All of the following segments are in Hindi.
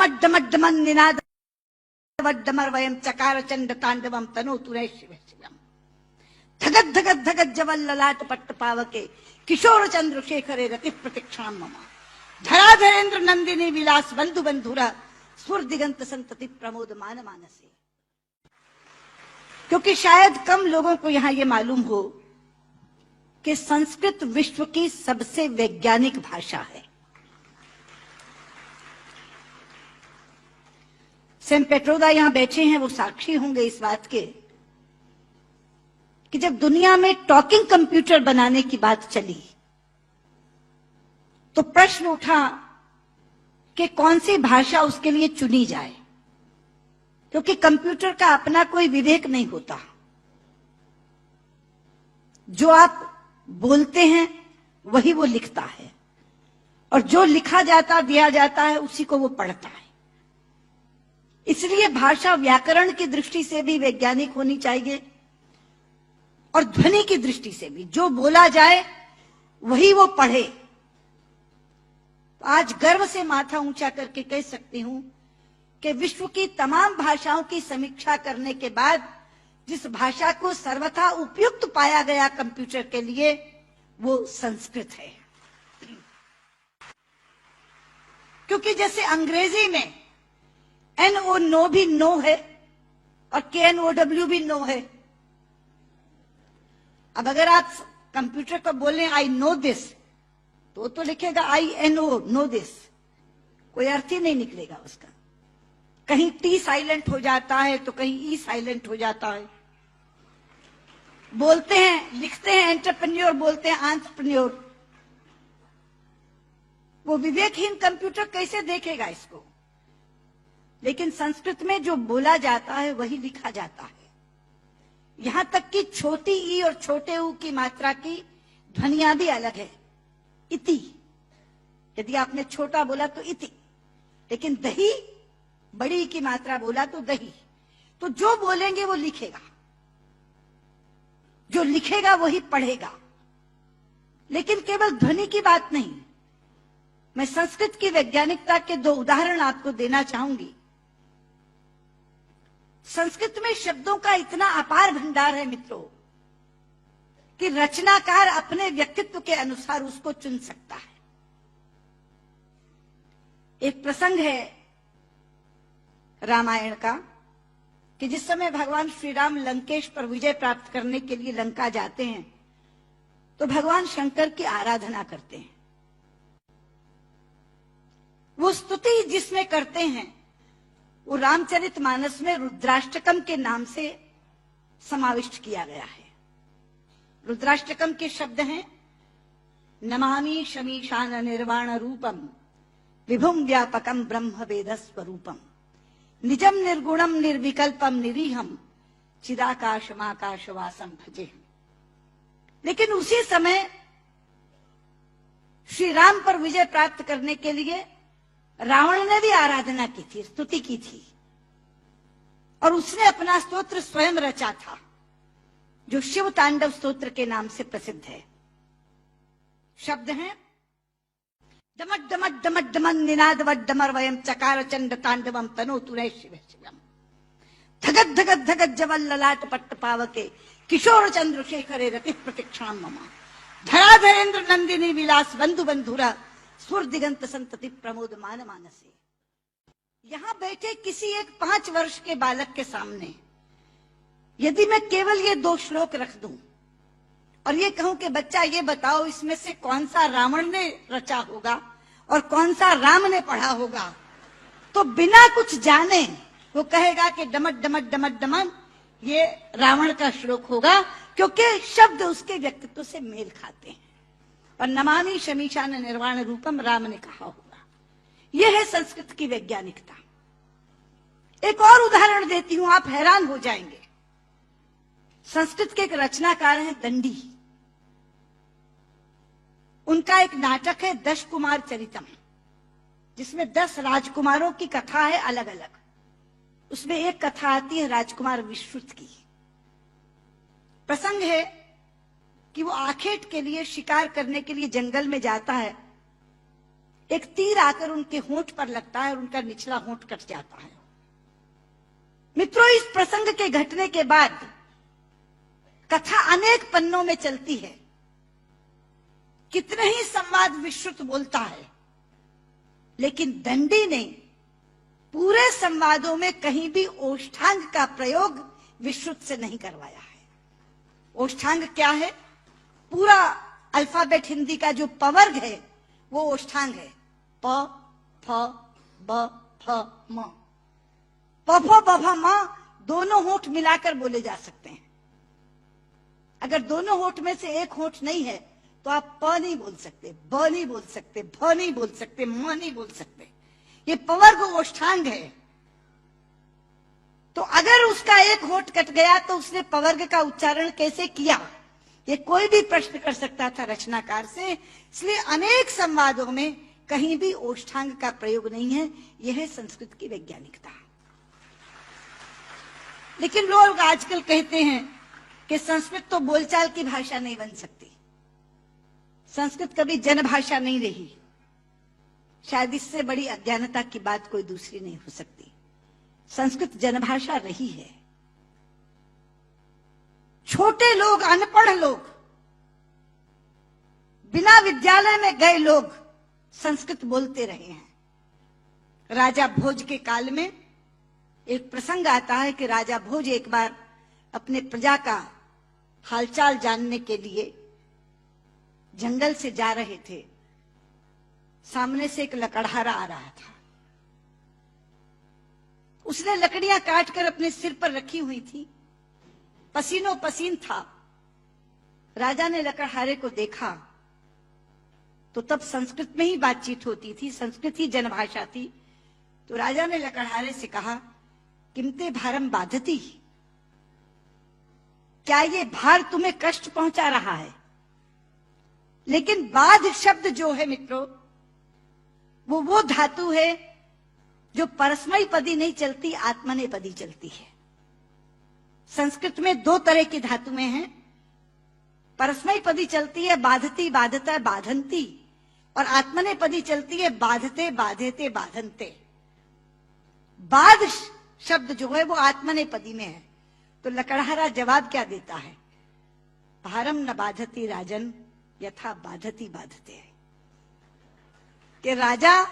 डमड्डमड्डमन निनाद वड्डमर वयम चकार चंड तांडवम तनोतु रे शिव शिवम। धगत धगत धगत जवल ललाट पट्ट पावके किशोर चंद्र शेखरे रति प्रतिक्षण मम। धराधरेन्द्र नंदिनी विलास बंधु बंधुरा स्फुर दिगंत संतति प्रमोद मान मानसे। क्योंकि शायद कम लोगों को यहां ये मालूम हो कि संस्कृत विश्व की सबसे वैज्ञानिक भाषा है। सेम पेट्रोदा यहां बैठे हैं, वो साक्षी होंगे इस बात के कि जब दुनिया में टॉकिंग कंप्यूटर बनाने की बात चली तो प्रश्न उठा कि कौन सी भाषा उसके लिए चुनी जाए, क्योंकि कंप्यूटर का अपना कोई विवेक नहीं होता। जो आप बोलते हैं वही वो लिखता है, और जो लिखा जाता दिया जाता है उसी को वो पढ़ता है। इसलिए भाषा व्याकरण की दृष्टि से भी वैज्ञानिक होनी चाहिए और ध्वनि की दृष्टि से भी। जो बोला जाए वही वो पढ़े। आज गर्व से माथा ऊंचा करके कह सकती हूं कि विश्व की तमाम भाषाओं की समीक्षा करने के बाद जिस भाषा को सर्वथा उपयुक्त पाया गया कंप्यूटर के लिए, वो संस्कृत है। क्योंकि जैसे अंग्रेजी में NO नो भी नो है और KNOW भी नो है। अब अगर आप कंप्यूटर को बोलें आई नो दिस, तो लिखेगा INO नो दिस, कोई अर्थ ही नहीं निकलेगा उसका। कहीं T साइलेंट हो जाता है तो कहीं E साइलेंट हो जाता है। बोलते हैं, लिखते हैं एंटरप्रेन्योर, बोलते हैं एंटरप्रेन्योर। वो विवेकहीन कंप्यूटर कैसे देखेगा इसको? लेकिन संस्कृत में जो बोला जाता है वही लिखा जाता है। यहां तक कि छोटी ई और छोटे ऊ की मात्रा की ध्वनियां भी अलग है। इति, यदि आपने छोटा बोला तो इति, लेकिन दही बड़ी की मात्रा बोला तो दही। तो जो बोलेंगे वो लिखेगा, जो लिखेगा वही पढ़ेगा। लेकिन केवल ध्वनि की बात नहीं, मैं संस्कृत की वैज्ञानिकता के 2 उदाहरण आपको देना चाहूंगी। संस्कृत में शब्दों का इतना अपार भंडार है मित्रों कि रचनाकार अपने व्यक्तित्व के अनुसार उसको चुन सकता है। एक प्रसंग है रामायण का कि जिस समय भगवान श्री राम लंकेश पर विजय प्राप्त करने के लिए लंका जाते हैं तो भगवान शंकर की आराधना करते हैं। वो स्तुति जिसमें करते हैं वो रामचरितमानस में रुद्राष्टकम के नाम से समाविष्ट किया गया है। रुद्राष्टकम के शब्द हैं, नमामि शमीशान निर्वाण रूपम विभुम व्यापकम ब्रह्म वेद स्वरूपम निजम निर्गुणम निर्विकल्पम निरीहम चिदाकाशमाकाशवासम भजे। लेकिन उसी समय श्री राम पर विजय प्राप्त करने के लिए रावण ने भी आराधना की थी, स्तुति की थी, और उसने अपना स्तोत्र स्वयं रचा था जो शिव तांडव स्तोत्र के नाम से प्रसिद्ध है। शब्द हैं, डमट डमट डमट डमन निनाद वड्डमर वयम चकार चंड तांडवम तनोतु रे शिव शिवम। धगत धगत धगत जवल ललाट पट्ट पावके किशोर चंद्र शेखरे रति प्रतिक्षण मम। धराधरेन्द्र नंदिनी विलास बंधु बंधुरा स्फुर दिगंत संतति प्रमोद मान मानसे। यहां बैठे किसी एक 5 वर्ष के बालक के सामने यदि मैं केवल ये 2 श्लोक रख दूं और ये कहूं कि बच्चा ये बताओ इसमें से कौन सा रावण ने रचा होगा और कौन सा राम ने पढ़ा होगा, तो बिना कुछ जाने वो कहेगा कि डमट डमट डमट डमन ये रावण का श्लोक होगा, क्योंकि शब्द उसके व्यक्तित्व से मेल खाते हैं। और नमामि शमीशान निर्वाण रूपम राम ने कहा होगा। यह है संस्कृत की वैज्ञानिकता। एक और उदाहरण देती हूं, आप हैरान हो जाएंगे। संस्कृत के एक रचनाकार हैं दंडी। उनका एक नाटक है 10 कुमार चरितम, जिसमें 10 राजकुमारों की कथा है अलग अलग। उसमें एक कथा आती है राजकुमार विश्रुत की। प्रसंग है कि वो आखेट के लिए शिकार करने के लिए जंगल में जाता है। एक तीर आकर उनके होंठ पर लगता है और उनका निचला होंठ कट जाता है। मित्रों, इस प्रसंग के घटने के बाद कथा अनेक पन्नों में चलती है। कितने ही संवाद विश्रुत बोलता है, लेकिन दंडी ने पूरे संवादों में कहीं भी ओष्ठांग का प्रयोग विश्रुत से नहीं करवाया है। ओष्ठांग क्या है? पूरा अल्फाबेट हिंदी का जो पवर्ग है वो ओष्ठांग है। प, फ, ब, फ, म। प, फ, ब, फ, म दोनों होंठ मिलाकर बोले जा सकते हैं। अगर दोनों होंठ में से एक होंठ नहीं है तो आप प नहीं बोल सकते, ब नहीं बोल सकते, भ नहीं बोल सकते, म नहीं बोल सकते। ये पवर्ग ओष्ठांग है। तो अगर उसका एक होंठ कट गया तो उसने पवर्ग का उच्चारण कैसे किया, ये कोई भी प्रश्न कर सकता था रचनाकार से। इसलिए अनेक संवादों में कहीं भी ओष्ठांग का प्रयोग नहीं है। यह है संस्कृत की वैज्ञानिकता। लेकिन लोग आजकल कहते हैं कि संस्कृत तो बोलचाल की भाषा नहीं बन सकती, संस्कृत कभी जनभाषा नहीं रही। शायद इससे बड़ी अज्ञानता की बात कोई दूसरी नहीं हो सकती। संस्कृत जनभाषा रही है। छोटे लोग, अनपढ़ लोग, बिना विद्यालय में गए लोग संस्कृत बोलते रहे हैं। राजा भोज के काल में एक प्रसंग आता है कि राजा भोज एक बार अपने प्रजा का हालचाल जानने के लिए जंगल से जा रहे थे। सामने से एक लकड़हारा आ रहा था। उसने लकड़ियां काटकर अपने सिर पर रखी हुई थी, पसीनों पसीन था। राजा ने लकड़हारे को देखा तो तब संस्कृत में ही बातचीत होती थी, संस्कृत ही जनभाषा थी। तो राजा ने लकड़हारे से कहा, किमते भारम बाधती, क्या ये भार तुम्हें कष्ट पहुंचा रहा है? लेकिन बाध शब्द जो है मित्रों, वो धातु है जो परस्मयी पदी नहीं चलती, आत्मनेपदी चलती है। संस्कृत में दो तरह की धातुएं हैं। परस्मयी पदी चलती है बाधती, बाधता, बाधंती, और आत्मनेपदी चलती है बाधते, बाधेते, बाधनते। बाध शब्द जो है वो आत्मनेपदी में है। तो लकड़हारा जवाब क्या देता है? भारम न बाधती राजन यथा बाधती बाधते। कि राजा,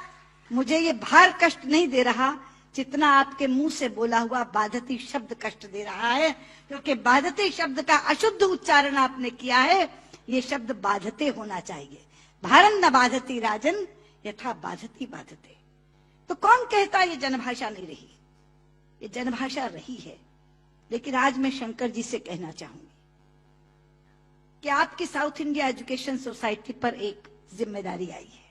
मुझे ये भार कष्ट नहीं दे रहा जितना आपके मुंह से बोला हुआ बाधती शब्द कष्ट दे रहा है, क्योंकि बाधते शब्द का अशुद्ध उच्चारण आपने किया है। ये शब्द बाधते होना चाहिए। भारम न बाधती राजन यथा बाधती बाधते। तो कौन कहता ये जनभाषा नहीं रही? ये जनभाषा रही है। लेकिन आज मैं शंकर जी से कहना चाहूंगी कि आपकी साउथ इंडिया एजुकेशन सोसाइटी पर एक जिम्मेदारी आई है,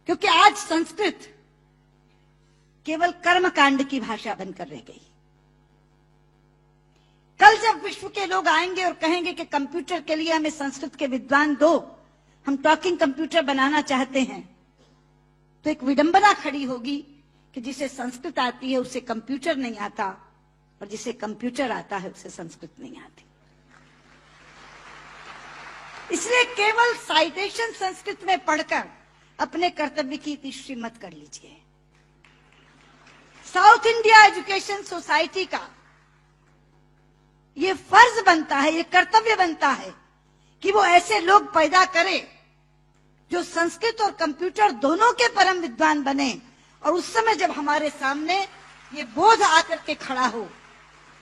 क्योंकि आज संस्कृत केवल कर्मकांड की भाषा बनकर रह गई। कल जब विश्व के लोग आएंगे और कहेंगे कि कंप्यूटर के लिए हमें संस्कृत के विद्वान दो, हम टॉकिंग कंप्यूटर बनाना चाहते हैं, तो एक विडंबना खड़ी होगी कि जिसे संस्कृत आती है उसे कंप्यूटर नहीं आता, और जिसे कंप्यूटर आता है उसे संस्कृत नहीं आती। इसलिए केवल साइटेशन संस्कृत में पढ़कर अपने कर्तव्य की तीसरी मत कर लीजिए। साउथ इंडिया एजुकेशन सोसाइटी का ये फर्ज बनता है, ये कर्तव्य बनता है कि वो ऐसे लोग पैदा करे जो संस्कृत और कंप्यूटर दोनों के परम विद्वान बने। और उस समय जब हमारे सामने ये बोध आकर के खड़ा हो,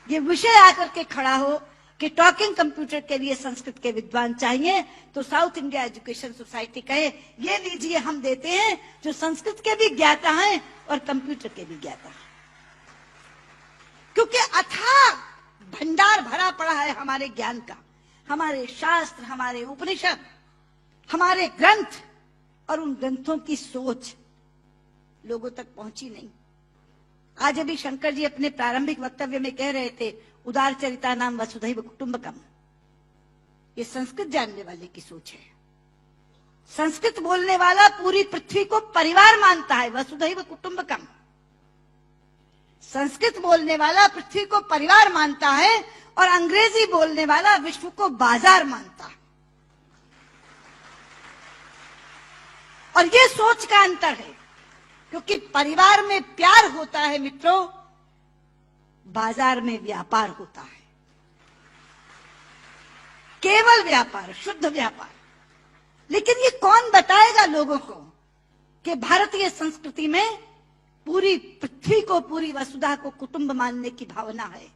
ये विषय आकर के खड़ा हो कि टॉकिंग कंप्यूटर के लिए संस्कृत के विद्वान चाहिए, तो साउथ इंडिया एजुकेशन सोसाइटी कहे, ये लीजिए हम देते हैं जो संस्कृत के भी ज्ञाता हैं और कंप्यूटर के भी ज्ञाता हैं। क्योंकि अथाह भंडार भरा पड़ा है हमारे ज्ञान का, हमारे शास्त्र, हमारे उपनिषद, हमारे ग्रंथ, और उन ग्रंथों की सोच लोगों तक पहुंची नहीं। आज अभी शंकर जी अपने प्रारंभिक वक्तव्य में कह रहे थे, उदार चरिता नाम वसुधैव कुटुंबकम। ये संस्कृत जानने वाले की सोच है। संस्कृत बोलने वाला पूरी पृथ्वी को परिवार मानता है, वसुधैव कुटुंबकम। संस्कृत बोलने वाला पृथ्वी को परिवार मानता है, और अंग्रेजी बोलने वाला विश्व को बाजार मानता है। और ये सोच का अंतर है, क्योंकि परिवार में प्यार होता है मित्रों, बाजार में व्यापार होता है, केवल व्यापार, शुद्ध व्यापार। लेकिन ये कौन बताएगा लोगों को कि भारतीय संस्कृति में पूरी पृथ्वी को, पूरी वसुधा को कुटुंब मानने की भावना है।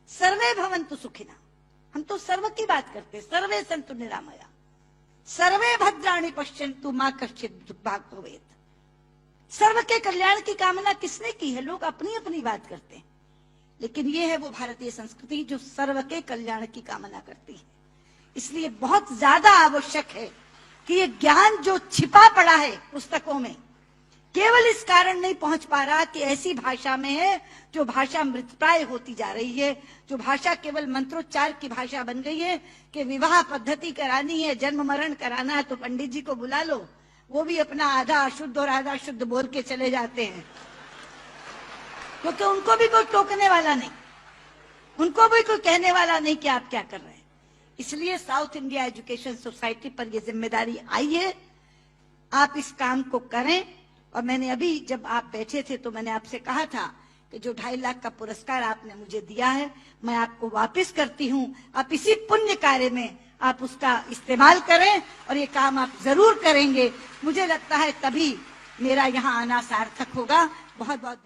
सर्वे भवन्तु सुखिनः, हम तो सर्व की बात करते, सर्वे सन्तु निरामया, सर्वे भद्राणि पश्यन्तु मा कश्चित् दुर्भाग् भवेत्। सर्व के कल्याण की कामना किसने की है? लोग अपनी अपनी बात करते हैं, लेकिन ये है वो भारतीय संस्कृति जो सर्व के कल्याण की कामना करती है। इसलिए बहुत ज्यादा आवश्यक है कि ये ज्ञान जो छिपा पड़ा है पुस्तकों में, केवल इस कारण नहीं पहुंच पा रहा कि ऐसी भाषा में है जो भाषा मृतप्राय होती जा रही है, जो भाषा केवल मंत्रोच्चार की भाषा बन गई है कि विवाह पद्धति करानी है, जन्म मरण कराना है तो पंडित जी को बुला लो, वो भी अपना आधा अशुद्ध और आधा शुद्ध बोल के चले जाते हैं, क्योंकि उनको भी कोई टोकने वाला नहीं, उनको भी कोई कहने वाला नहीं कि आप क्या कर रहे हैं। इसलिए साउथ इंडिया एजुकेशन सोसाइटी पर यह जिम्मेदारी आई है, आप इस काम को करें। और मैंने अभी जब आप बैठे थे तो मैंने आपसे कहा था कि जो 2.5 लाख का पुरस्कार आपने मुझे दिया है, मैं आपको वापस करती हूं। आप इसी पुण्य कार्य में आप उसका इस्तेमाल करें और ये काम आप जरूर करेंगे। मुझे लगता है तभी मेरा यहाँ आना सार्थक होगा। बहुत बहुत